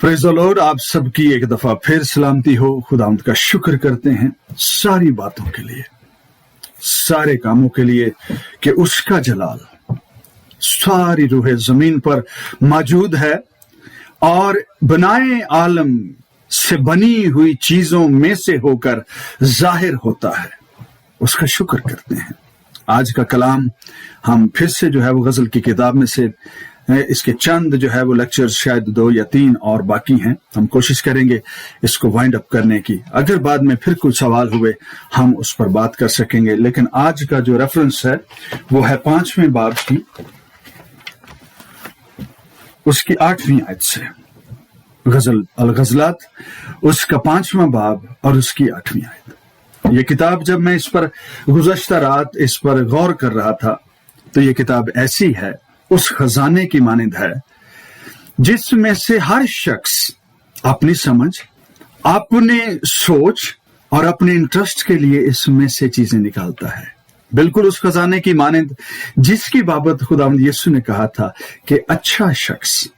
Praise the Lord. आप सबकी एक दफा फिर सलामती हो। खुदावंद का शुक्र करते हैं सारी बातों के लिए, सारे कामों के लिए कि उसका जलाल सारी रूह जमीन पर मौजूद है और बनाए आलम से बनी हुई चीजों में से होकर जाहिर होता है। उसका शुक्र करते हैं। आज का कलाम हम फिर से जो है वो गजल की किताब में से, इसके चंद जो है वो लेक्चर्स शायद 2 या 3 और बाकी हैं। हम कोशिश करेंगे इसको वाइंड अप करने की। अगर बाद में फिर कुछ सवाल हुए हम उस पर बात कर सकेंगे। लेकिन आज का जो रेफरेंस है वो है 5वें बाब की उसकी 8वीं आयत से। गजल अल-गज़लात उसका 5वां बाब और उसकी 8वीं आयत। ये किताब जब मैं इस पर गुज़श्ता रात इस पर गौर कर रहा था तो ये किताब ऐसी है, उस खजाने की मानिंद है जिसमें से हर शख्स अपनी समझ, अपने सोच और अपने इंटरेस्ट के लिए इसमें से चीजें निकालता है। बिल्कुल उस खजाने की मानिंद जिसकी बाबत खुदावंद यीशु ने कहा था कि अच्छा शख्स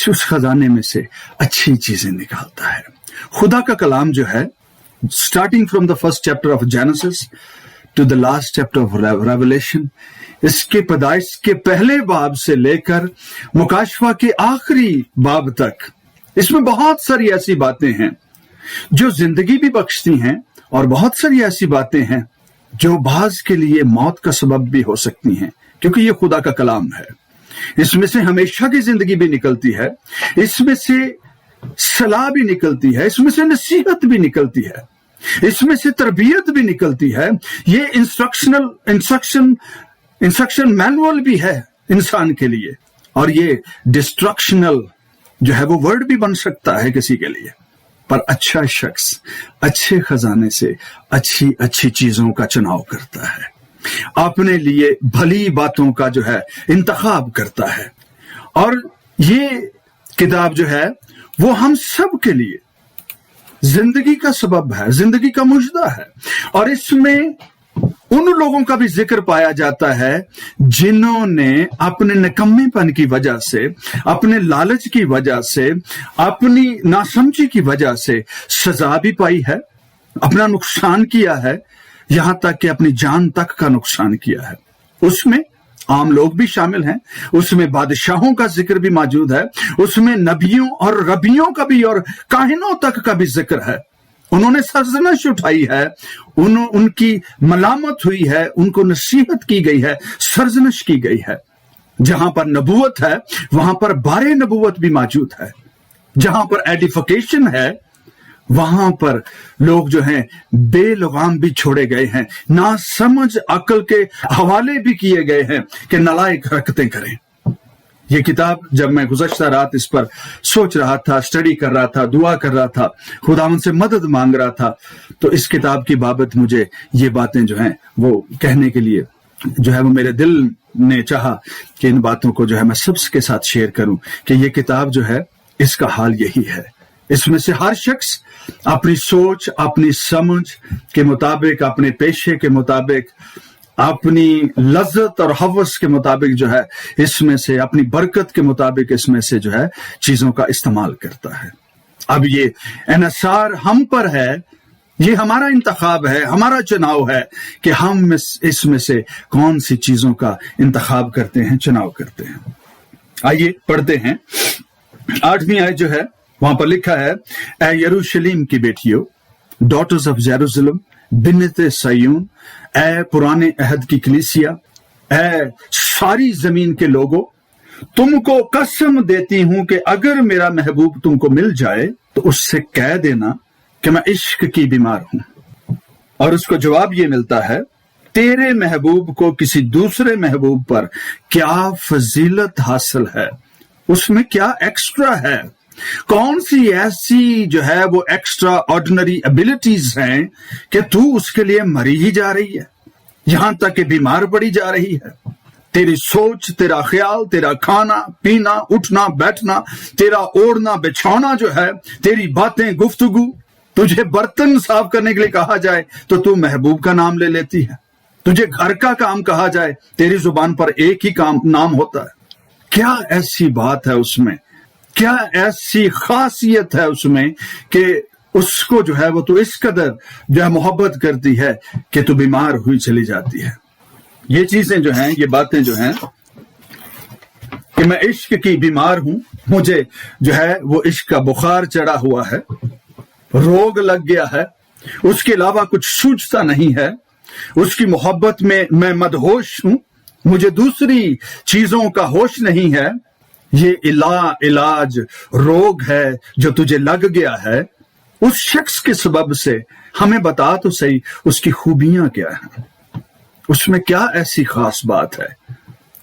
उस खजाने में से अच्छी चीजें निकालता है। खुदा का कलाम जो है, starting from the first chapter of Genesis to the last chapter of Revelation, इसके पैदाइश के पहले बाब से लेकर मुकाशफा के आखिरी बाब तक, इसमें बहुत सारी ऐसी बातें हैं जो जिंदगी भी बख्शती हैं और बहुत सारी ऐसी बातें हैं जो बाज के लिए मौत का सबब भी हो सकती हैं, क्योंकि ये खुदा का कलाम है। इसमें से हमेशा की जिंदगी भी निकलती है, इसमें से सलाह भी निकलती है, इसमें से नसीहत भी निकलती है, इसमें से तरबियत भी निकलती है। ये इंस्ट्रक्शन मैनुअल भी है इंसान के लिए, और ये डिस्ट्रक्शनल जो है वो वर्ड भी बन सकता है किसी के लिए। पर अच्छा शख्स अच्छे खजाने से अच्छी अच्छी चीजों का चुनाव करता है, अपने लिए भली बातों का जो है इंतखाब करता है। और ये किताब जो है वो हम सब के लिए जिंदगी का सबब है, जिंदगी का मुजदा है। और इसमें उन लोगों का भी जिक्र पाया जाता है जिन्होंने अपने निकम्मेपन की वजह से, अपने लालच की वजह से, अपनी नासमझी की वजह से सजा भी पाई है, अपना नुकसान किया है, यहां तक कि अपनी जान तक का नुकसान किया है। उसमें आम लोग भी शामिल हैं, उसमें बादशाहों का जिक्र भी मौजूद है, उसमें नबियों और रबियों का भी और काहिनों तक का भी जिक्र है। उन्होंने सरजनश उठाई है, उनकी मलामत हुई है, उनको नसीहत की गई है, सरजनश की गई है। जहां पर नबूवत है वहां पर बारे नबूवत भी मौजूद है, जहां पर एडिफिकेशन है वहां पर लोग जो हैं बेलगाम भी छोड़े गए हैं, ना समझ अकल के हवाले भी किए गए हैं कि नालायक हरकतें करें। ये किताब जब मैं गुज़श्ता रात इस पर सोच रहा था, स्टडी कर रहा था, दुआ कर रहा था, खुदावंद से मदद मांग रहा था, तो इस किताब की बाबत मुझे ये बातें जो हैं वो कहने के लिए जो है वो मेरे दिल ने चाहा कि इन बातों को जो है मैं सबके साथ शेयर करूं कि ये किताब जो है इसका हाल यही है। इसमें से हर शख्स अपनी सोच, अपनी समझ के मुताबिक, अपने पेशे के मुताबिक, अपनी लज्जत और हवस के मुताबिक जो है इसमें से, अपनी बरकत के मुताबिक इसमें से जो है चीजों का इस्तेमाल करता है। अब ये इन्हिसार हम पर है, ये हमारा इंतखाब है, हमारा चुनाव है कि हम इसमें से कौन सी चीजों का इंतखाब करते हैं, चुनाव करते हैं। आइए पढ़ते हैं 8वीं आयत जो है, वहां पर लिखा है, ए यरूशलेम की बेटियों, डॉटर्स ऑफ जेरूसलम, बिन्नते सयून, ए पुराने अहद की कलीसिया, ए सारी जमीन के लोगों, तुमको कसम देती हूं कि अगर मेरा महबूब तुमको मिल जाए तो उससे कह देना कि मैं इश्क की बीमार हूं। और उसको जवाब ये मिलता है, तेरे महबूब को किसी दूसरे महबूब पर क्या फजीलत हासिल है, उसमें क्या एक्स्ट्रा है, कौन सी ऐसी जो है वो एक्स्ट्रा ऑर्डिनरी एबिलिटीज हैं कि तू उसके लिए मरी ही जा रही है, यहां तक कि बीमार पड़ी जा रही है। तेरी सोच, तेरा ख्याल, तेरा खाना पीना, उठना बैठना, तेरा ओढ़ना बिछौना जो है, तेरी बातें, गुफ्तगू, तुझे बर्तन साफ करने के लिए कहा जाए तो तू महबूब का नाम ले लेती है, तुझे घर का काम कहा जाए तेरी जुबान पर एक ही काम नाम होता है। क्या ऐसी बात है उसमें क्या ऐसी खासियत है उसमें कि उसको जो है वो तो इस कदर जो है मोहब्बत करती है कि तू बीमार हुई चली जाती है। ये चीजें जो हैं, ये बातें जो हैं कि मैं इश्क की बीमार हूं, मुझे जो है वो इश्क का बुखार चढ़ा हुआ है, रोग लग गया है, उसके अलावा कुछ सूझता नहीं है, उसकी मोहब्बत में मैं मदहोश हूं, मुझे दूसरी चीजों का होश नहीं है। ये इलाज रोग है जो तुझे लग गया है। उस शख्स के सबब से हमें बता तो सही उसकी खूबियां क्या हैं, उसमें क्या ऐसी खास बात है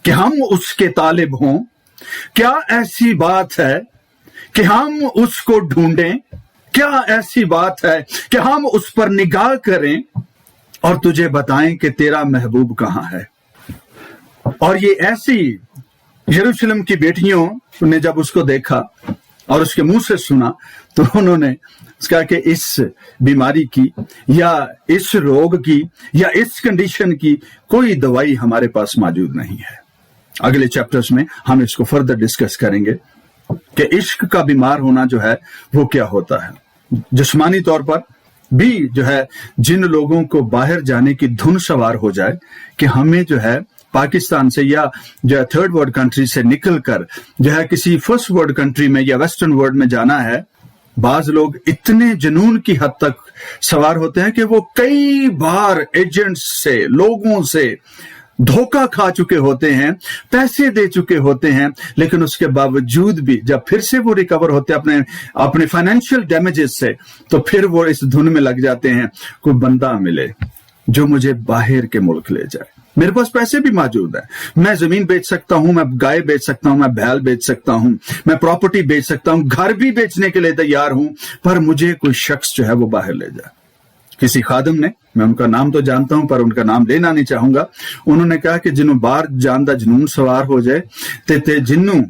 कि हम उसके तालिब हों, क्या ऐसी बात है कि हम उसको ढूंढें, क्या ऐसी बात है कि हम उस पर निगाह करें और तुझे बताएं कि तेरा महबूब कहां है। और ये ऐसी यरूशलेम की बेटियों ने जब उसको देखा और उसके मुंह से सुना तो उन्होंने कहा कि इस बीमारी की या इस रोग की या इस कंडीशन की कोई दवाई हमारे पास मौजूद नहीं है। अगले चैप्टर्स में हम इसको फर्दर डिस्कस करेंगे कि इश्क का बीमार होना जो है वो क्या होता है। जिस्मानी तौर पर भी जो है जिन लोगों को बाहर जाने की धुन सवार हो जाए कि हमें जो है पाकिस्तान से या जो है थर्ड वर्ल्ड कंट्री से निकलकर जो है किसी फर्स्ट वर्ल्ड कंट्री में या वेस्टर्न वर्ल्ड में जाना है, बाज लोग इतने जुनून की हद तक सवार होते हैं कि वो कई बार एजेंट्स से, लोगों से धोखा खा चुके होते हैं, पैसे दे चुके होते हैं, लेकिन उसके बावजूद भी जब फिर से वो रिकवर होते हैं अपने फाइनेंशियल डैमेजेस से, तो फिर वो इस धुन में लग जाते हैं कोई बंदा मिले जो मुझे बाहर के मुल्क ले जाए। मेरे पास पैसे भी मौजूद है, मैं जमीन बेच सकता हूं, मैं गाय बेच सकता हूं, मैं बैल बेच सकता हूं, मैं प्रॉपर्टी बेच सकता हूं, घर भी बेचने के लिए तैयार हूं, पर मुझे कोई शख्स जो है वो बाहर ले जाए। किसी खादिम ने, मैं उनका नाम तो जानता हूं पर उनका नाम लेना नहीं चाहूंगा, उन्होंने कहा कि जिन्हों बाहर जान दा जनून सवार हो जाए ते जिन्हों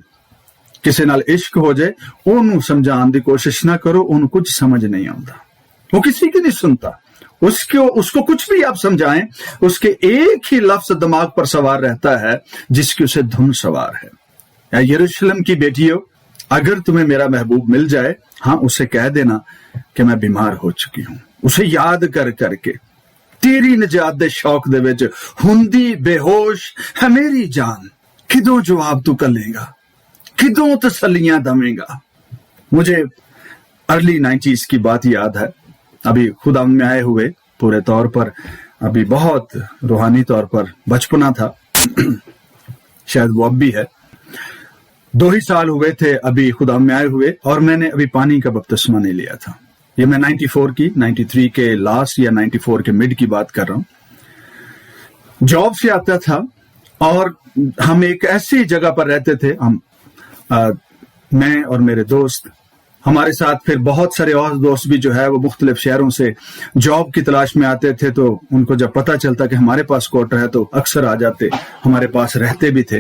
किसी नाल इश्क हो जाए उन्होंने समझाने की कोशिश ना करो, उन्होंने कुछ समझ नहीं आता, वो किसी की नहीं सुनता। उसको कुछ भी आप समझाएं, उसके एक ही लफ्ज दिमाग पर सवार रहता है जिसकी उसे धुन सवार है। या यरूशलेम की बेटियों, अगर तुम्हें मेरा महबूब मिल जाए, हाँ उसे कह देना कि मैं बीमार हो चुकी हूं, उसे याद कर करके तेरी निजात दे शौक दे विच हुंदी बेहोश है मेरी जान, किदों जवाब तू कलेगा, किदों तसल्लियां दवेगा। मुझे अर्ली 90s की बात याद है, अभी खुदा में आए हुए पूरे तौर पर, अभी बहुत रूहानी तौर पर बचपना था शायद वो अब भी है। 2 ही साल हुए थे अभी खुदा में आए हुए, और मैंने अभी पानी का बपतिस्मा नहीं लिया था। ये मैं 93 के लास्ट या 94 के मिड की बात कर रहा हूं। जॉब से आता था और हम एक ऐसी जगह पर रहते थे, मैं और मेरे दोस्त, हमारे साथ फिर बहुत सारे और दोस्त भी जो है वो मुख्तलिफ शहरों से जॉब की तलाश में आते थे, तो उनको जब पता चलता कि हमारे पास क्वार्टर है तो अक्सर आ जाते, हमारे पास रहते भी थे।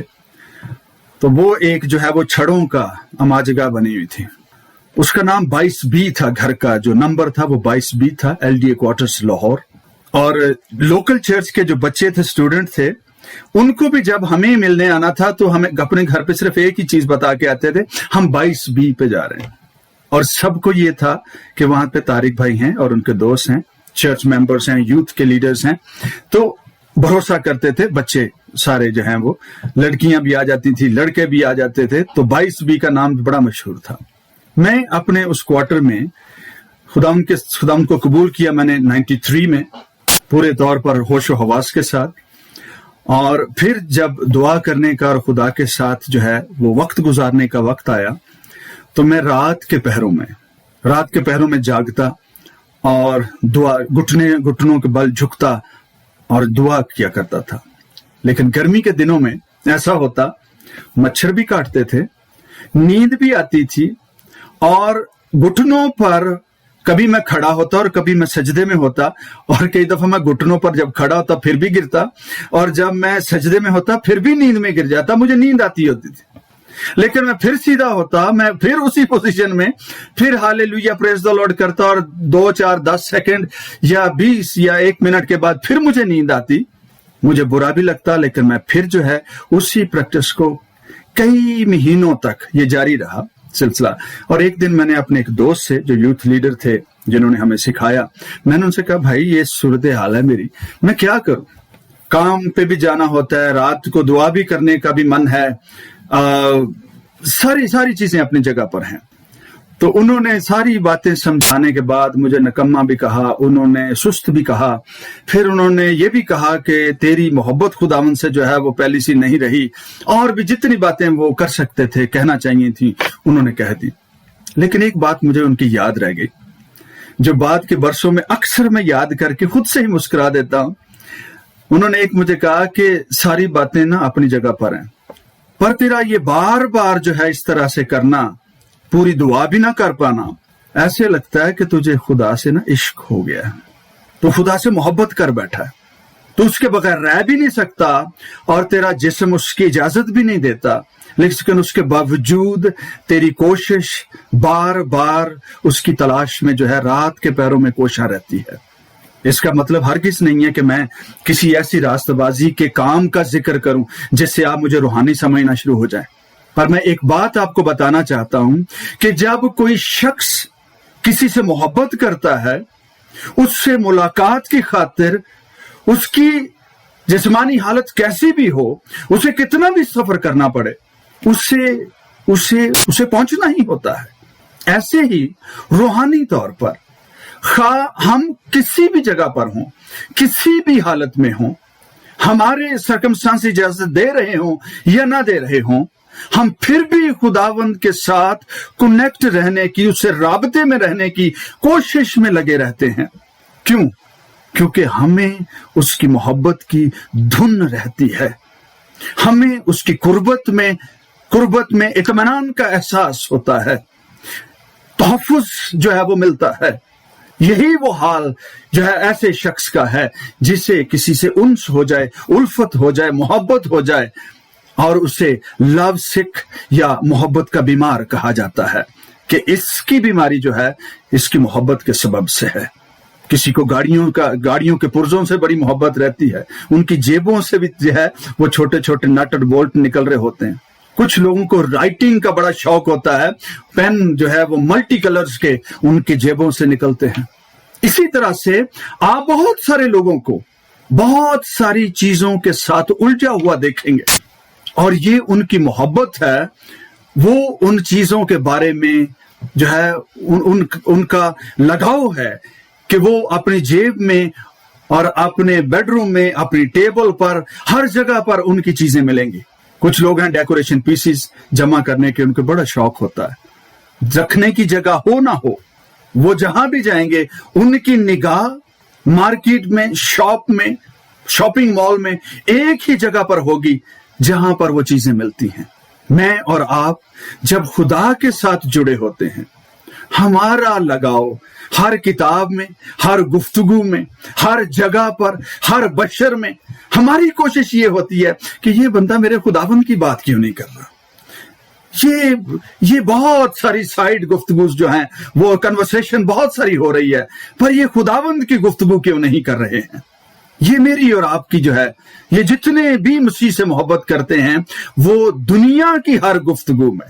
तो वो एक जो है वो छड़ों का अमाजगा बनी हुई थी, उसका नाम 22B था, घर का जो नंबर था वो 22B था, LDA क्वार्टर्स लाहौर। और लोकल चर्च के जो बच्चे थे, स्टूडेंट थे, उनको भी जब हमें मिलने आना था तो हमें अपने घर पे सिर्फ एक ही चीज बता के आते थे, हम 22B पे जा रहे हैं। और सबको ये था कि वहां पे तारिक भाई हैं और उनके दोस्त हैं, चर्च मेंबर्स हैं, यूथ के लीडर्स हैं, तो भरोसा करते थे बच्चे सारे जो हैं वो, लड़कियां भी आ जाती थी, लड़के भी आ जाते थे, तो 22B का नाम बड़ा मशहूर था। मैं अपने उस क्वार्टर में खुदाम को कबूल किया मैंने 93 में पूरे तौर पर होशो हवास के साथ। और फिर जब दुआ करने का और खुदा के साथ जो है वो वक्त गुजारने का वक्त आया, तो मैं रात के पहरों में जागता और दुआ, घुटनों के बल झुकता और दुआ किया करता था। लेकिन गर्मी के दिनों में ऐसा होता, मच्छर भी काटते थे, नींद भी आती थी, और घुटनों पर कभी मैं खड़ा होता और कभी मैं सजदे में होता, और कई दफा मैं घुटनों पर जब खड़ा होता फिर भी गिरता, और जब मैं सजदे में होता फिर भी नींद में गिर जाता। मुझे नींद आती होती थी, लेकिन मैं फिर सीधा होता, मैं फिर उसी पोजीशन में फिर हालेलुया प्रेज द लॉर्ड करता, और 2, 4, 10 सेकंड या 20 या 1 मिनट के बाद फिर मुझे नींद आती। मुझे बुरा भी लगता, लेकिन मैं फिर जो है उसी प्रैक्टिस को कई महीनों तक ये जारी रहा, सिलसिला। और एक दिन मैंने अपने एक दोस्त से, जो यूथ लीडर थे जिन्होंने हमें सिखाया, मैंने उनसे कहा, भाई ये सूरत हाल है मेरी, मैं क्या करूं? काम पे भी जाना होता है, रात को दुआ भी करने का भी मन है, सारी चीजें अपनी जगह पर हैं। तो उन्होंने सारी बातें समझाने के बाद मुझे नकम्मा भी कहा, उन्होंने सुस्त भी कहा, फिर उन्होंने ये भी कहा कि तेरी मोहब्बत खुदावंद से जो है वो पहली सी नहीं रही, और भी जितनी बातें वो कर सकते थे, कहना चाहिए थी, उन्होंने कह दी। लेकिन एक बात मुझे उनकी याद रह गई, जो बाद के बरसों में अक्सर मैं याद करके खुद से ही मुस्कुरा देता हूं। उन्होंने एक मुझे कहा कि सारी बातें ना अपनी जगह पर हैं, पर तेरा ये बार बार जो है इस तरह से करना, पूरी दुआ भी ना कर पाना, ऐसे लगता है कि तुझे खुदा से ना इश्क हो गया है, तो खुदा से मोहब्बत कर बैठा है, तो उसके बगैर रह भी नहीं सकता, और तेरा जिस्म उसकी इजाजत भी नहीं देता, लेकिन उसके बावजूद तेरी कोशिश बार बार उसकी तलाश में जो है रात के पैरों में कोशा रहती है। इसका मतलब हरगिज़ नहीं है कि मैं किसी ऐसी रास्तबाजी के काम का जिक्र करूं जिससे आप मुझे रूहानी समझना शुरू हो जाए, पर मैं एक बात आपको बताना चाहता हूं कि जब कोई शख्स किसी से मोहब्बत करता है, उससे मुलाकात की खातिर उसकी जिस्मानी हालत कैसी भी हो, उसे कितना भी सफर करना पड़े, उसे पहुंचना ही होता है। ऐसे ही रूहानी तौर पर हम किसी भी जगह पर हों, किसी भी हालत में हों, हमारे सर्कमस्टांस इजाजत दे रहे हों या ना दे रहे हों, हम फिर भी खुदावंद के साथ कनेक्ट रहने की, उससे राबते में रहने की कोशिश में लगे रहते हैं। क्यों? क्योंकि हमें उसकी मोहब्बत की धुन रहती है, हमें उसकी कुर्बत में इत्मीनान का एहसास होता है, तहफ़्फ़ुज़ जो है वो मिलता है। यही वो हाल जो है ऐसे शख्स का है जिसे किसी से उन्स हो जाए, उल्फत हो जाए, मोहब्बत हो जाए, और उसे लव सिक या मोहब्बत का बीमार कहा जाता है कि इसकी बीमारी जो है इसकी मोहब्बत के सबब से है। किसी को गाड़ियों के पुर्जों से बड़ी मोहब्बत रहती है, उनकी जेबों से भी जो है वो छोटे छोटे नट और बोल्ट निकल रहे होते हैं। कुछ लोगों को राइटिंग का बड़ा शौक होता है, पेन जो है वो मल्टी कलर्स के उनकी जेबों से निकलते हैं। इसी तरह से आप बहुत सारे लोगों को बहुत सारी चीजों के साथ उलझा हुआ देखेंगे, और ये उनकी मोहब्बत है, वो उन चीजों के बारे में जो है उनका लगाव है कि वो अपनी जेब में और अपने बेडरूम में, अपनी टेबल पर, हर जगह पर उनकी चीजें मिलेंगी। कुछ लोग हैं डेकोरेशन पीसेस जमा करने के उनको बड़ा शौक होता है, रखने की जगह हो ना हो, वो जहां भी जाएंगे उनकी निगाह मार्केट में, शॉप में, शॉपिंग मॉल में एक ही जगह पर होगी जहां पर वो चीजें मिलती हैं। मैं और आप जब खुदा के साथ जुड़े होते हैं, हमारा लगाव हर किताब में, हर गुफ्तगू में, हर जगह पर, हर बशर में, हमारी कोशिश ये होती है कि ये बंदा मेरे खुदावंद की बात क्यों नहीं कर रहा। ये बहुत सारी साइड गुफ्तगूज जो हैं, वो कन्वर्सेशन बहुत सारी हो रही है, पर ये खुदावंद की गुफ्तगू क्यों नहीं कर रहे हैं। ये मेरी और आपकी जो है, ये जितने भी मसीह से मोहब्बत करते हैं, वो दुनिया की हर गुफ्तगू में,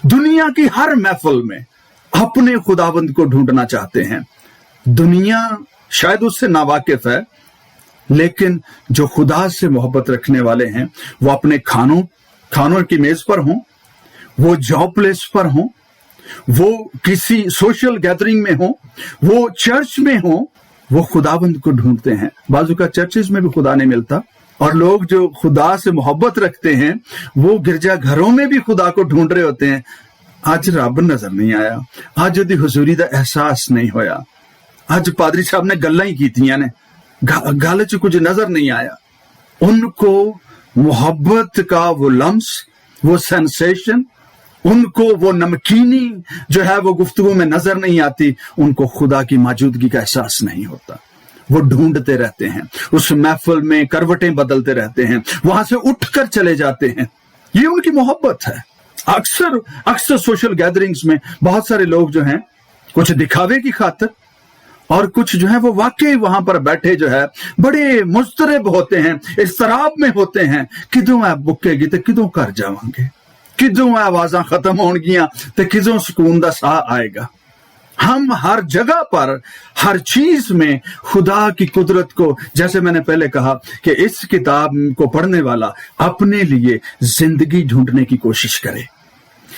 दुनिया की हर महफिल में अपने खुदावंद को ढूंढना चाहते हैं। दुनिया शायद उससे नावाकिफ है, लेकिन जो खुदा से मोहब्बत रखने वाले हैं, वो अपने खानों की मेज पर हों, वो जॉब प्लेस पर हों, वो किसी सोशल गैदरिंग में हों, वो चर्च में हों, वो खुदाबंद को ढूंढते हैं। बाजू का चर्चेस में भी खुदा नहीं मिलता, और लोग जो खुदा से मोहब्बत रखते हैं वो गिरजा घरों में भी खुदा को ढूंढ रहे होते हैं। आज रब नजर नहीं आया, आज ओदी हुजूरी दा एहसास नहीं होया, आज पादरी साहब ने गल्लां ही कीतियां ने, गल च कुछ नजर नहीं आया। उनको मोहब्बत का वो लम्स, वो सेंसेशन, उनको वो नमकीनी जो है वो गुफ्तगू में नजर नहीं आती, उनको खुदा की मौजूदगी का एहसास नहीं होता। वो ढूंढते रहते हैं, उस महफिल में करवटें बदलते रहते हैं, वहां से उठकर चले जाते हैं। ये उनकी मोहब्बत है। अक्सर सोशल गैदरिंग्स में बहुत सारे लोग जो हैं, कुछ दिखावे की खातिर और कुछ जो है वो वाकई वहां पर बैठे जो है बड़े मुस्तरब होते हैं, इस्तराब में होते हैं, किदों आप बुकेगी तो किदों कर जावांगे, किदों आवाज़ां खत्म होणगियां ते किदों सुकून दा साह आएगा। हम हर जगह पर, हर चीज में खुदा की कुदरत को, जैसे मैंने पहले कहा कि इस किताब को पढ़ने वाला अपने लिए जिंदगी ढूंढने की कोशिश करे,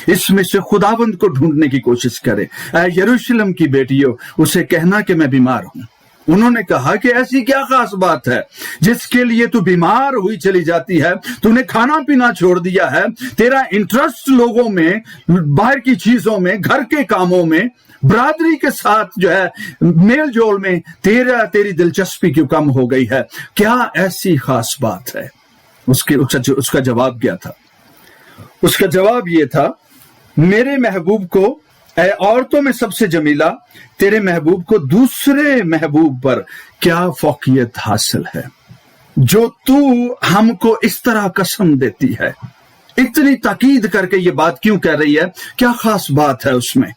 इसमें से खुदाबंद को ढूंढने की कोशिश करे। यरूशलेम की बेटियों, उसे कहना कि मैं बीमार हूं। उन्होंने कहा कि ऐसी क्या खास बात है जिसके लिए तू बीमार हुई चली जाती है? तूने खाना पीना छोड़ दिया है, तेरा इंटरेस्ट लोगों में, बाहर की चीजों में, घर के कामों में, बरादरी के साथ जो है मेल जोल में तेरी दिलचस्पी क्यों कम हो गई है? क्या ऐसी खास बात है? उसका जवाब क्या था? उसका जवाब ये था, मेरे महबूब को, ऐ औरतों में सबसे जमीला, तेरे महबूब को दूसरे महबूब पर क्या फौकियत हासिल है जो तू हमको इस तरह कसम देती है? इतनी ताकीद करके ये बात क्यों कह रही है? क्या खास बात है उसमें?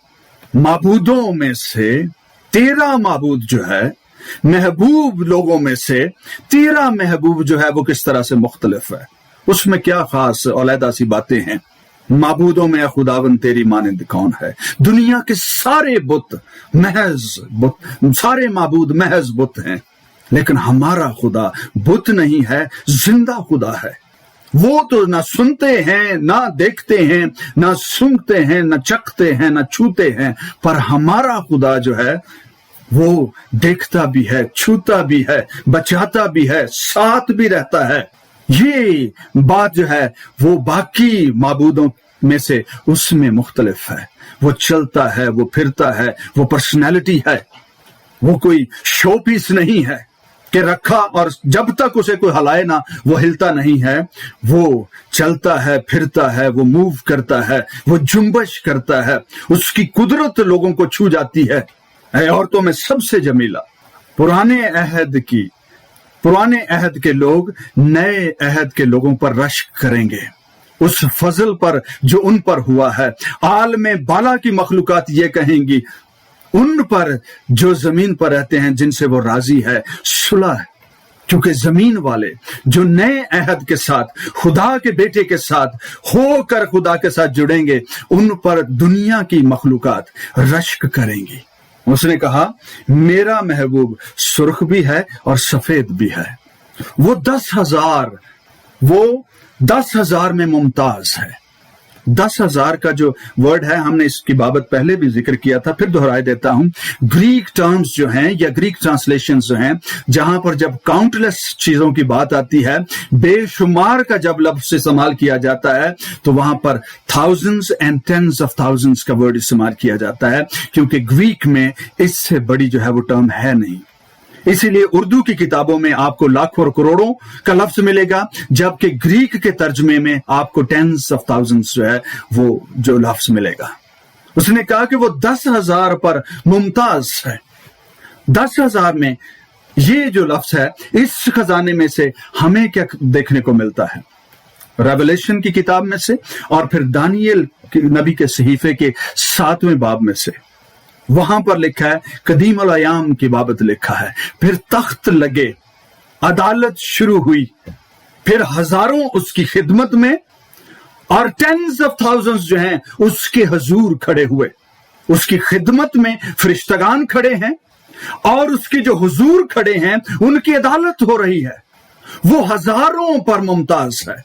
माबूदों में से तेरा माबूद जो है, महबूब लोगों में से तेरा महबूब जो है वो किस तरह से मुख्तलिफ है? उसमें क्या खास अलहदा सी बातें हैं? माबूदों में खुदावन तेरी मानिंद कौन है? दुनिया के सारे बुत महज बुत, सारे माबूद महज बुत हैं, लेकिन हमारा खुदा बुत नहीं है, जिंदा खुदा है। वो तो ना सुनते हैं, ना देखते हैं, ना सूंघते हैं, ना चखते हैं, ना छूते हैं, पर हमारा खुदा जो है वो देखता भी है, छूता भी है, बचाता भी है, साथ भी रहता है। ये बात जो है वो बाकी माबूदों में से उसमें मुख्तलिफ है। वो चलता है, वो फिरता है, वो पर्सनैलिटी है, वो कोई शो पीस नहीं है कि रखा और जब तक उसे कोई हिलाए ना वो हिलता नहीं है। वो चलता है, फिरता है, वो मूव करता है, वो जुम्बश करता है, उसकी कुदरत लोगों को छू जाती है। औरतों में सबसे जमीला, पुराने अहद के लोग नए अहद के लोगों पर रश्क करेंगे, उस फजल पर जो उन पर हुआ है। आलम बाला की मखलूकात ये कहेंगी उन पर जो जमीन पर रहते हैं, जिनसे वो राजी है, सुलह। क्योंकि जमीन वाले जो नए अहद के साथ, खुदा के बेटे के साथ होकर खुदा के साथ जुड़ेंगे, उन पर दुनिया की मखलूकात रश्क करेंगी। उसने कहा, मेरा महबूब सुर्ख भी है और सफेद भी है। वो 10,000 में मुमताज है। 10,000 का जो वर्ड है, हमने इसकी बाबत पहले भी जिक्र किया था, फिर दोहराई देता हूं। ग्रीक टर्म्स जो हैं या ग्रीक ट्रांसलेशंस जो हैं, जहां पर जब काउंटलेस चीजों की बात आती है, बेशुमार का जब लफ्ज इस्तेमाल किया जाता है, तो वहां पर thousands and tens of thousands का वर्ड इस्तेमाल किया जाता है, क्योंकि ग्रीक में इससे बड़ी जो है वो टर्म है नहीं। इसीलिए उर्दू की किताबों में आपको लाखों और करोड़ों का लफ्ज मिलेगा, जबकि ग्रीक के तर्जमे में आपको टेंस ऑफ थाउजेंड्स जो है वो जो लफ्ज मिलेगा। उसने कहा कि वो 10,000 पर मुमताज है। 10,000 में ये जो लफ्ज है, इस खजाने में से हमें क्या देखने को मिलता है? रेवलेशन की किताब में से और फिर दानियल नबी के सहीफे के 7वें बाब में से, वहां पर लिखा है, कदीम अल अयाम की बाबत लिखा है। फिर तख्त लगे, अदालत शुरू हुई, फिर हजारों उसकी खिदमत में और टेंस ऑफ थाउजेंड्स जो हैं उसके हुजूर खड़े हुए। उसकी खिदमत में फरिश्तगान खड़े हैं और उसके जो हुजूर खड़े हैं उनकी अदालत हो रही है। वो हजारों पर मुमताज है।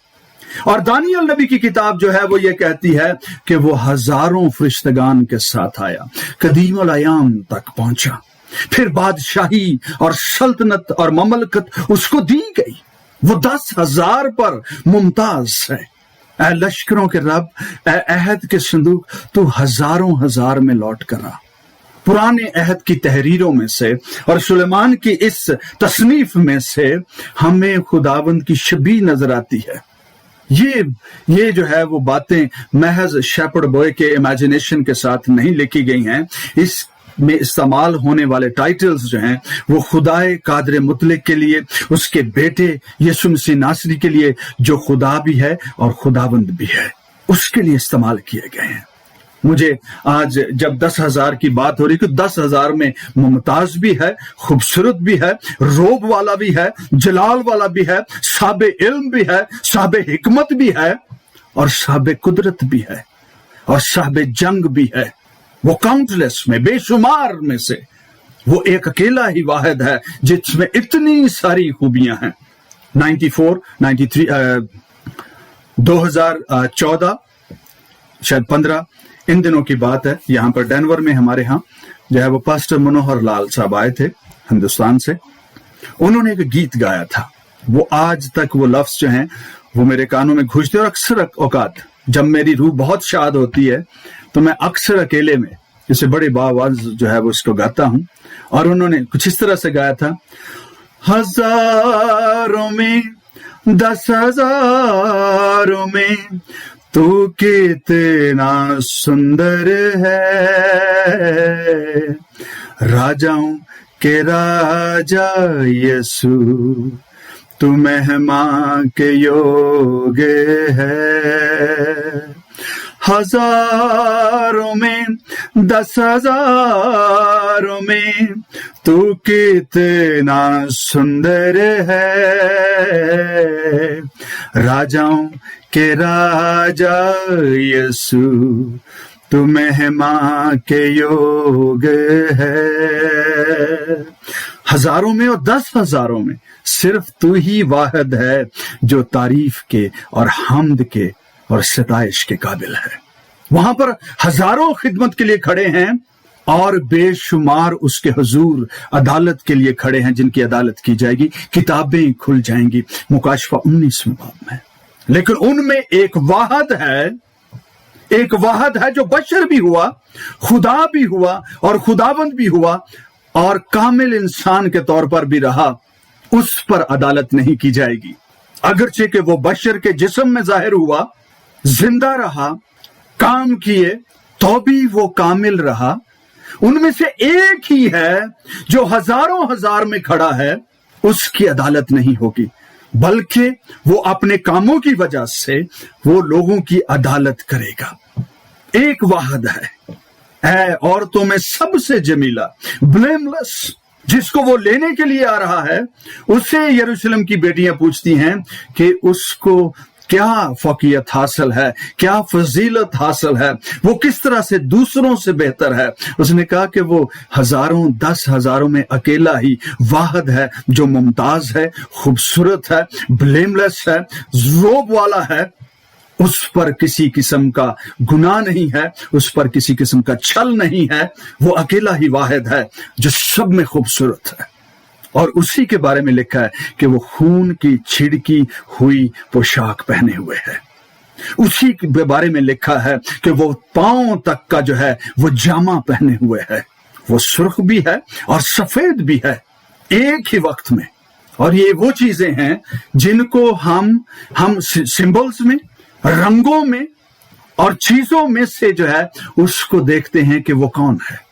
और दानियल नबी की किताब जो है वो ये कहती है कि वो हजारों फरिश्तगान के साथ आया, कदीम अल अयाम तक पहुंचा, फिर बादशाही और सल्तनत और ममलकत उसको दी गई। वो 10,000 पर मुमताज है। ऐ लश्करों के रब, ऐ अहद के संदूक, तू हजारों हजार में लौट कर आ। पुराने अहद की तहरीरों में से और सुलेमान की इस तसनीफ में से हमें खुदावंद की शबीह नजर आती है। ये जो है वो बातें महज शेपर्ड बॉय के इमेजिनेशन के साथ नहीं लिखी गई हैं। इसमें इस्तेमाल होने वाले टाइटल्स जो हैं वो खुदाए कादर मुतलक के लिए, उसके बेटे यीशु मसीह नासरी के लिए, जो खुदा भी है और खुदावंद भी है, उसके लिए इस्तेमाल किए गए हैं। मुझे आज जब 10,000 की बात हो रही, कि 10,000 में मुमताज भी है, खूबसूरत भी है, रोब वाला भी है, जलाल वाला भी है, साहिब इल्म भी है, साहिब हिकमत भी है, और साहिब कुदरत भी है और साहिब जंग भी है। वो काउंटलेस में, बेशुमार में से वो एक अकेला ही वाहिद है जिसमें इतनी सारी खूबियां हैं। 2014 शायद 15 इन दिनों की बात है, यहाँ पर डेनवर में हमारे यहाँ जो है वो पास्टर मनोहर लाल साहब आए थे हिंदुस्तान से। उन्होंने एक गीत गाया था, वो आज तक वो लफ्ज जो हैं वो मेरे कानों में गूंजते, और अक्सर औकात जब मेरी रूह बहुत शाद होती है तो मैं अक्सर अकेले में इसे बड़े बाआवाज जो है वो इसको गाता हूं। और उन्होंने कुछ इस तरह से गाया था, हजारों में 10,000 में तू कितना सुंदर है, राजाओं के राजा यीशु तू महिमा के योग्य है। हजारों में 10,000 में तू कितना सुंदर है, राजाओं के राजा यीशु तू महिमा के योग्य है। हजारों में और 10,000 में सिर्फ तू ही वाहिद है जो तारीफ के और हम्द के और सताइश के काबिल है। वहां पर हजारों खिदमत के लिए खड़े हैं और बेशुमार उसके हुजूर अदालत के लिए खड़े हैं, जिनकी अदालत की जाएगी, किताबें खुल जाएंगी मुकाशफा 19वें बाब में। लेकिन उनमें एक वाहिद है जो बशर भी हुआ, खुदा भी हुआ और खुदाबंद भी हुआ और कामिल इंसान के तौर पर भी रहा। उस पर अदालत नहीं की जाएगी, अगरचे कि वो बशर के जिस्म में जाहिर हुआ, जिंदा रहा, काम किए, तो भी वो कामिल रहा। उनमें से एक ही है जो हजारों हजार में खड़ा है, उसकी अदालत नहीं होगी, बल्कि वो अपने कामों की वजह से वो लोगों की अदालत करेगा। एक वाहिद है औरतों में सबसे जमीला, ब्लेमलेस, जिसको वो लेने के लिए आ रहा है। उससे यरूशलेम की बेटियां पूछती हैं कि उसको क्या फौकियत हासिल है, क्या फजीलत हासिल है, वो किस तरह से दूसरों से बेहतर है। उसने कहा कि वो हजारों 10,000 में अकेला ही वाहिद है जो मुमताज है, खूबसूरत है, ब्लेमलेस है, ज़ोब वाला है। उस पर किसी किस्म का गुनाह नहीं है, उस पर किसी किस्म का छल नहीं है। वो अकेला ही वाहिद है जो सब में खूबसूरत है। और उसी के बारे में लिखा है कि वो खून की छिड़की हुई पोशाक पहने हुए है। उसी के बारे में लिखा है कि वो पांव तक का जो है वो जामा पहने हुए है। वो सुर्ख भी है और सफेद भी है एक ही वक्त में। और ये वो चीजें हैं जिनको हम सिंबल्स में, रंगों में और चीजों में से जो है उसको देखते हैं कि वो कौन है।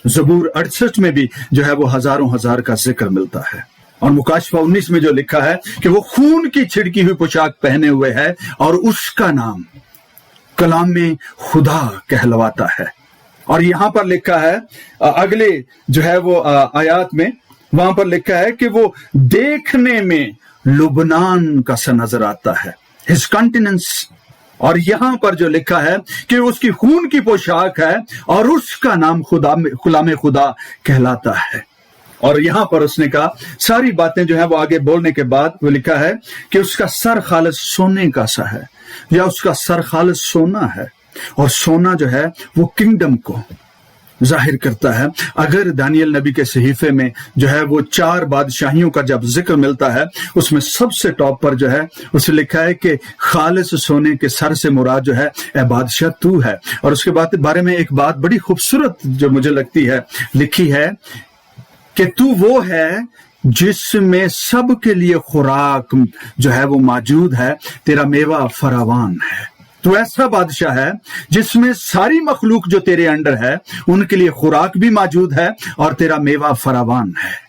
ज़बूर 68 में भी जो है वो हजारों हजार का जिक्र मिलता है। और मुकाशफा 19 में जो लिखा है कि वो खून की छिड़की हुई पोशाक पहने हुए है और उसका नाम कलाम में खुदा कहलवाता है। और यहां पर लिखा है अगले जो है वो आयात में, वहां पर लिखा है कि वो देखने में लुबनान का सा नजर आता है, हिज कॉन्टिनेंस। और यहां पर जो लिखा है कि उसकी खून की पोशाक है और उसका नाम गुलाम खुदा कहलाता है। और यहां पर उसने कहा सारी बातें जो है वो आगे बोलने के बाद वो लिखा है कि उसका सर खालिस सोने का सा है, या उसका सर खालिस सोना है। और सोना जो है वो किंगडम को जाहिर करता है। अगर दानियल नबी के सहीफे में जो है वो 4 बादशाहियों का जब जिक्र मिलता है, उसमें सबसे टॉप पर जो है उसे लिखा है कि खालिस सोने के सर से मुराद जो है ए बादशाह तू है। और उसके बाद बारे में एक बात बड़ी खूबसूरत जो मुझे लगती है लिखी है कि तू वो है जिसमें सबके लिए खुराक जो है वो मौजूद है, तेरा मेवा फरावान है। तो ऐसा बादशाह है जिसमें सारी मखलूक जो तेरे अंडर है उनके लिए खुराक भी मौजूद है और तेरा मेवा फरावान है।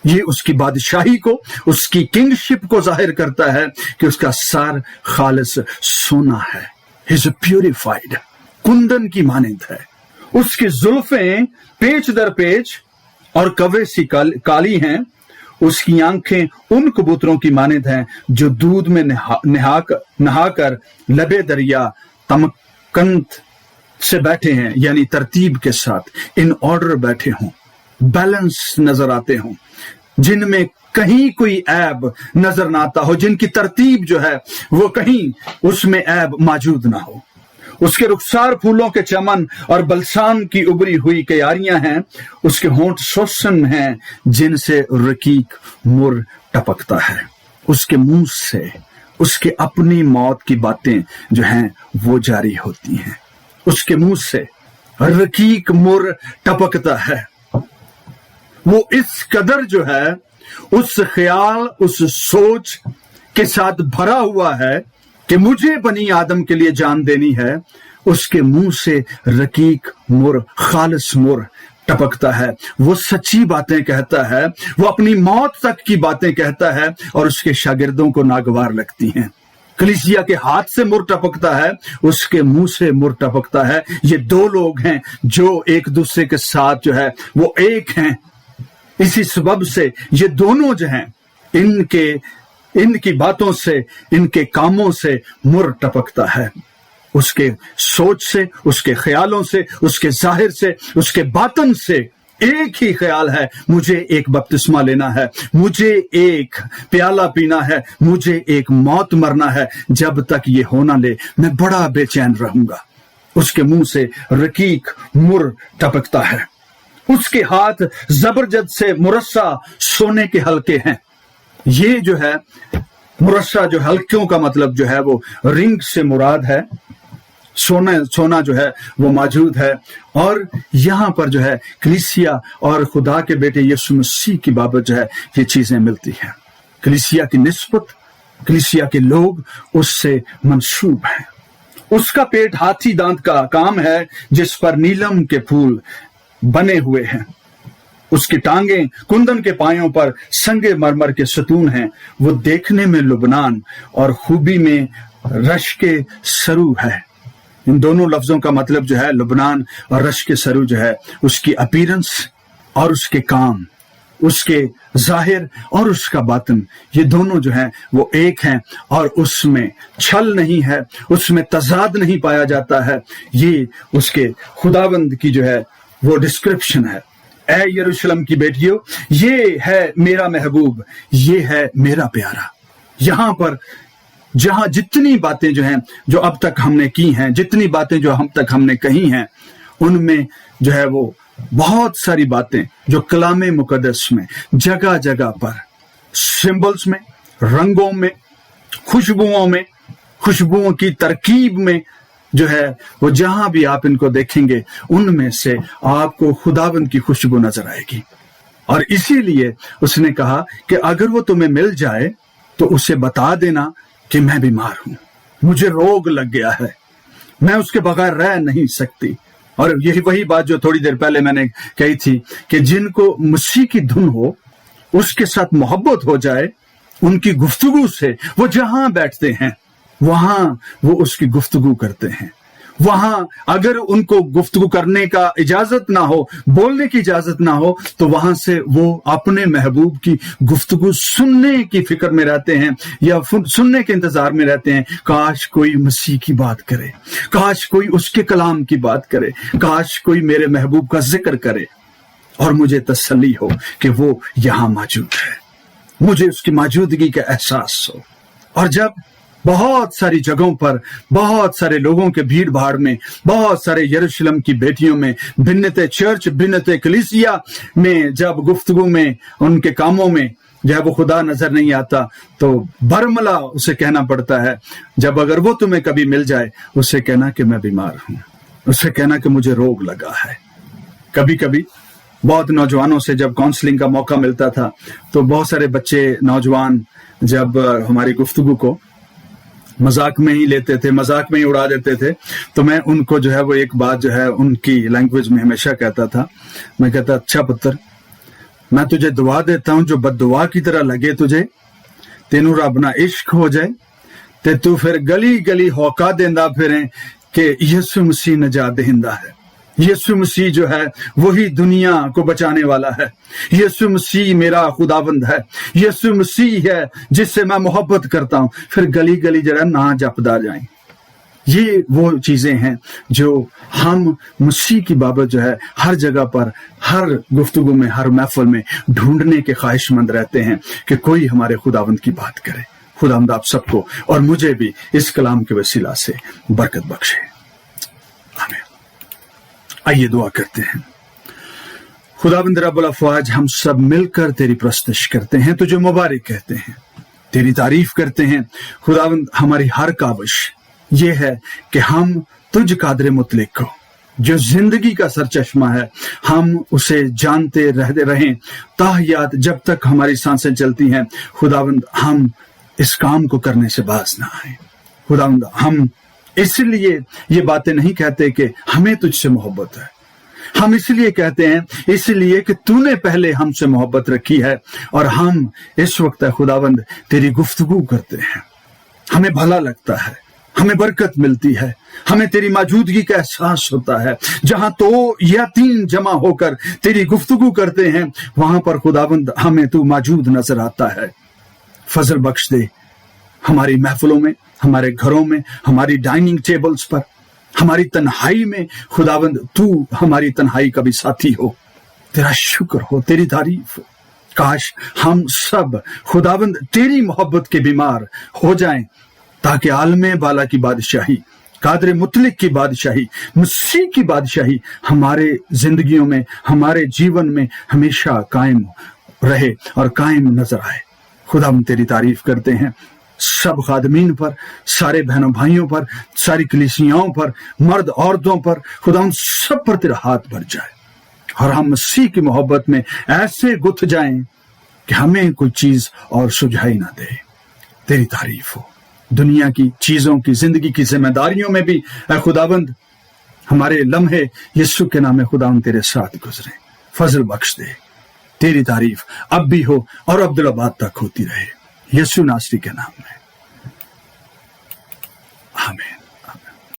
ये उसकी बादशाही को, उसकी किंगशिप को जाहिर करता है कि उसका सर खालिस सोना है, इज प्यूरिफाइड, कुंदन की मानिंद है। उसकी जुल्फें पेच दर पेच और कवे सी काली हैं, उसकी आंखें उन कबूतरों की मानिंद हैं जो दूध में नहाकर लबे दरिया तमकंत से बैठे हैं, यानी तरतीब के साथ इन ऑर्डर बैठे हों, बैलेंस नजर आते हों, जिनमें कहीं कोई ऐब नजर ना आता हो, जिनकी तरतीब जो है वो कहीं उसमें ऐब मौजूद ना हो। उसके रुखसार फूलों के चमन और बलसान की उभरी हुई क्यारियां हैं, उसके होंठ सोसन हैं जिनसे रकीक मुर टपकता है। उसके मुंह से उसके अपनी मौत की बातें जो हैं वो जारी होती हैं। उसके मुंह से रकीक मुर टपकता है। वो इस कदर जो है उस ख्याल, उस सोच के साथ भरा हुआ है कि मुझे बनी आदम के लिए जान देनी है। उसके मुंह से रकीक मुर, खालिस मुर टपकता है। वो सच्ची बातें कहता है, वो अपनी मौत तक की बातें कहता है और उसके शागिर्दों को नागवार लगती हैं। कलीसिया के हाथ से मुर टपकता है, उसके मुंह से मुर टपकता है। ये दो लोग हैं जो एक दूसरे के साथ जो है वो एक हैं। इसी सबब से ये दोनों जो हैं इनकी बातों से, इनके कामों से मुर टपकता है। उसके सोच से, उसके ख्यालों से, उसके जाहिर से, उसके बातन से एक ही ख्याल है, मुझे एक बपतिस्मा लेना है, मुझे एक प्याला पीना है, मुझे एक मौत मरना है। जब तक ये होना ले मैं बड़ा बेचैन रहूंगा। उसके मुंह से रकीक मुर टपकता है। उसके हाथ जबरदस्त से मुरस्सा सोने के हल्के हैं। ये जो है मुरस्सा, जो हल्कों का मतलब जो है वो रिंग से मुराद है। सोना जो है वो मौजूद है। और यहां पर जो है कलीसिया और खुदा के बेटे यीशु मसीह की बाबत जो है ये चीजें मिलती हैं। कलीसिया की निस्बत, कलीसिया के लोग उससे मंसूब हैं। उसका पेट हाथी दांत का काम है जिस पर नीलम के फूल बने हुए हैं। उसकी टांगें कुंदन के पायों पर संगे मरमर के सतून हैं। वो देखने में लुबनान और खूबी में रश के सरू है। इन दोनों लफ्जों का मतलब जो है लुबनान और रश के सरू जो है उसकी अपीयरेंस और उसके काम, उसके जाहिर और उसका बातन, ये दोनों जो हैं वो एक हैं और उसमें छल नहीं है, उसमें तजाद नहीं पाया जाता है। ये उसके खुदाबंद की जो है वो डिस्क्रिप्शन है। ऐ यरूशलेम की बेटियों, ये है मेरा महबूब, ये है मेरा प्यारा। यहां पर जहां जितनी बातें जो हैं जो अब तक हमने की हैं, जितनी बातें जो हम तक हमने कही हैं, उनमें जो है वो बहुत सारी बातें जो कलामे मुकद्दस में जगह जगह पर सिंबल्स में, रंगों में, खुशबुओं की तरकीब में जो है वो जहां भी आप इनको देखेंगे उनमें से आपको खुदावंद की खुशबू नजर आएगी। और इसीलिए उसने कहा कि अगर वो तुम्हें मिल जाए तो उसे बता देना कि मैं बीमार हूं, मुझे रोग लग गया है, मैं उसके बगैर रह नहीं सकती। और यही वही बात जो थोड़ी देर पहले मैंने कही थी कि जिनको मसीह की धुन हो, उसके साथ मोहब्बत हो जाए, उनकी गुफ्तगू से वो जहां बैठते हैं वहां वो उसकी गुफ्तगू करते हैं। वहां अगर उनको गुफ्तगू करने का इजाजत ना हो, बोलने की इजाजत ना हो, तो वहां से वो अपने महबूब की गुफ्तगू सुनने की फिक्र में रहते हैं या सुनने के इंतजार में रहते हैं। काश कोई मसीह की बात करे, काश कोई उसके कलाम की बात करे, काश कोई मेरे महबूब का जिक्र करे और मुझे तसल्ली हो कि वो यहां मौजूद है, मुझे उसकी मौजूदगी का एहसास हो। और जब बहुत सारी जगहों पर, बहुत सारे लोगों के भीड़ भाड़ में, बहुत सारे यरूशलेम की बेटियों में, भिन्नते चर्च, भिन्नते कलीसिया में, जब गुफ्तगू में, उनके कामों में जब वो खुदा नजर नहीं आता, तो बरमला उसे कहना पड़ता है, जब अगर वो तुम्हें कभी मिल जाए, उसे कहना कि मैं बीमार हूं, उसे कहना कि मुझे रोग लगा है। कभी कभी बहुत नौजवानों से जब काउंसलिंग का मौका मिलता था, तो बहुत सारे बच्चे, नौजवान जब हमारी गुफ्तगू को मजाक में ही लेते थे, मजाक में ही उड़ा देते थे, तो मैं उनको जो है वो एक बात जो है उनकी लैंग्वेज में हमेशा कहता था। मैं कहता, अच्छा पुत्र, मैं तुझे दुआ देता हूं जो बददुआ की तरह लगे तुझे, तेनू रब ना इश्क हो जाए ते तू फिर गली गली होका देंदा फिरे कि यीशु मसीह नजात देंदा है। यीशु मसीह जो है वही दुनिया को बचाने वाला है। यीशु मसीह मेरा खुदाबंद है। यीशु मसीह है जिससे मैं मोहब्बत करता हूं। फिर गली गली जरा ना जपदा जाए। ये वो चीजें हैं जो हम मसीह की बाबत जो है हर जगह पर, हर गुफ्तगू में, हर महफिल में ढूंढने के ख्वाहिशमंद रहते हैं कि कोई हमारे खुदाबंद की बात करे। खुदाबंद आप सबको और मुझे भी इस कलाम के वसीला से बरकत बख्शे। आमीन। आइए दुआ करते हैं। खुदाबंद रब्बुल अफ़वाज, हम सब मिलकर तेरी प्रस्तश करते हैं, तुझे मुबारक कहते हैं, तेरी तारीफ करते हैं। खुदाबंद, हमारी हर काविश ये है कि हम तुझ कादर मुतलक को, जो जिंदगी का सरचश्मा है, हम उसे जानते रहते रहें ताहयात जब तक हमारी सांसें चलती हैं। खुदाबंद, हम इस काम को करने से बाज ना आए। खुदाबंद, हम इसलिए ये बातें नहीं कहते कि हमें तुझसे मोहब्बत है, हम इसलिए कहते हैं इसलिए कि तूने पहले हमसे मोहब्बत रखी है और हम इस वक्त खुदाबंद तेरी गुफ्तगू करते हैं। हमें भला लगता है, हमें बरकत मिलती है, हमें तेरी मौजूदगी का एहसास होता है। जहां 2 या 3 जमा होकर तेरी गुफ्तगू करते हैं, वहां पर खुदाबंद हमें तू मौजूद नजर आता है। फजल बख्श दे हमारी महफिलों में, हमारे घरों में, हमारी डाइनिंग टेबल्स पर, हमारी तन्हाई में। खुदाबंद, तू हमारी तन्हाई का भी साथी हो। तेरा शुक्र हो, तेरी तारीफ हो। काश हम सब खुदाबंद तेरी मोहब्बत के बीमार हो जाएं, ताकि आलमे बाला की बादशाही, कादर मुतलक की बादशाही, मसीह की बादशाही हमारे जिंदगियों में, हमारे जीवन में हमेशा कायम रहे और कायम नजर आए। खुदाबंद तेरी तारीफ करते हैं सब खादमीन पर, सारे बहनों भाइयों पर, सारी कलीसियाओं पर, मर्द औरतों पर। खुदाबंद सब पर तेरा हाथ भर जाए और हम मसीह की मोहब्बत में ऐसे गुथ जाएं कि हमें कोई चीज और सुझाई ना दे। तेरी तारीफ हो। दुनिया की चीजों की, जिंदगी की जिम्मेदारियों में भी ऐ खुदाबंद हमारे लम्हे यीशु के नाम में खुदाबंद तेरे साथ गुजरे। फजल बख्श दे। तेरी तारीफ अब भी हो और अब्दुल आबाद तक होती रहे, यीशु नासरी के नाम में।